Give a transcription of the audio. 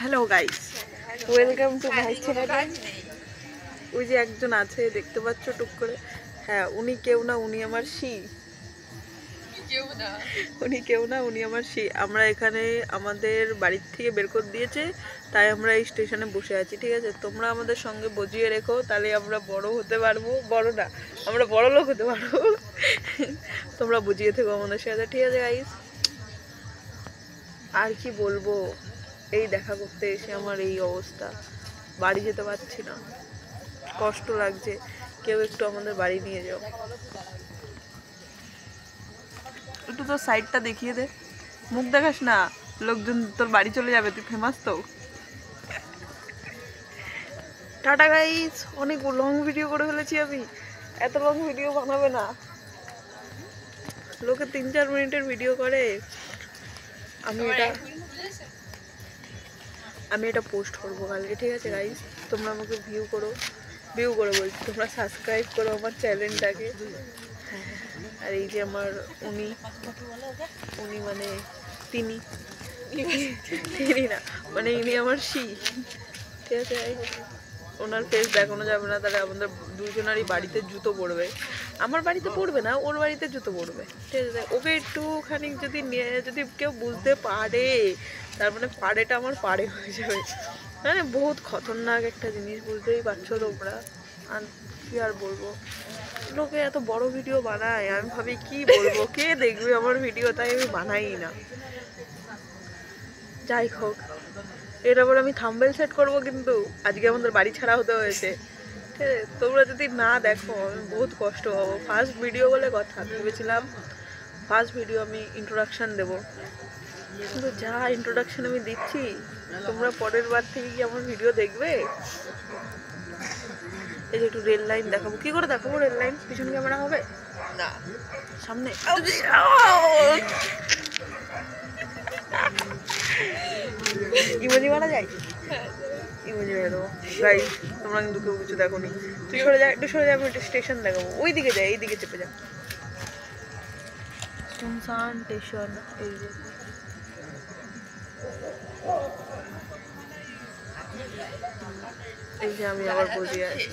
Hello guys, welcome to my channel. ওই যে একজন আছে দেখতে পাচ্ছ টুক করে, হ্যাঁ উনি কেউ না, উনি আমার শি। উনি কেউ না, উনি আমার শি। আমরা এখানে আমাদের বাড়ির থেকে বের করে দিয়েছে, তাই আমরা এই স্টেশনে বসে আছি। ঠিক আছে, তোমরা আমাদের সঙ্গে বজিয়ে রেখো, তাহলে আমরা বড় হতে পারবো। বড় না, আমরা বড় লোক হতে পারবো। তোমরা বুঝিয়ে থেকো আমাদের সাথে, ঠিক আছে গাইস। আর কি বলবো, এই দেখা করতে এসে আমার এই অবস্থা, বাড়ি যেতে পারছি না, কষ্ট লাগছে। কেউ একটু আমাদের বাড়ি নিয়ে যাও, একটু তোর সাইডটা দেখিয়ে দে, মুখ দেখাস না, লোকজন তোর বাড়ি চলে যাবে, তুই ফেমাস তো। টাটা গাইস, অনেক লং ভিডিও করে ফেলেছি আমি, এত লং ভিডিও বানাবে না, লোকে 3-4 মিনিটের ভিডিও করে। আমি এটা পোস্ট করবো কালকে, ঠিক আছে গাইস। তোমরা আমাকে ভিউ করো বলছি, তোমরা সাবস্ক্রাইব করো আমার চ্যানেলটাকে। আর এই যে আমার উনি মানে তিনি না, মানে ইনি আমার শি, ঠিক আছে। ওনার ফেস দেখানো যাবে না, তাহলে আমাদের দুজনারই বাড়িতে জুতো পড়বে। আমার বাড়িতে পড়বে না, ওর বাড়িতে জুতো পড়বে, ঠিক আছে। ওকে একটুখানি যদি কেউ বুঝতে পারে, তার মানে পাড়েটা আমার পাড়ে হয়ে যাবে। মানে বহুত খতরনাক একটা জিনিস, বুঝতেই পারছো তোমরা। আর কি আর বলবো, লোকে এত বড় ভিডিও বানায়, আমি ভাবি কি বলবো, কে দেখবে আমার ভিডিও, তাই আমি বানাই না। যাই হোক, এর আবার আমি থাম্বনেল সেট করবো, কিন্তু আজকে আমাদের বাড়ি ছাড়া হতে হয়েছে, ঠিক আছে। তোমরা যদি না দেখো আমি বহুত কষ্ট পাবো। ফার্স্ট ভিডিও বলে কথা, ভেবেছিলাম ফার্স্ট ভিডিও আমি ইন্ট্রোডাকশান দেবো, কিন্তু যা ইন্ট্রোডাকশান আমি দিচ্ছি, তোমরা পরের বার থেকে কি আমার ভিডিও দেখবে? এই যে একটু রেল লাইন দেখাবো, কি করে দেখাবো রেল লাইন? পিছন ক্যামেরা হবে না, সামনে। ইমোজি মারা যায়, ইমোজি মেরে দেবো গাইস। তোমরা কিন্তু কেউ কিছু দেখো নি, তুই সরে যা, একটু সরে যা, আমি একটা স্টেশন দেখাবো। ওই দিকে যাই, এই দিকে চেপে যা, শুনশান স্টেশন। এই যে আমি আবার বসে আছি।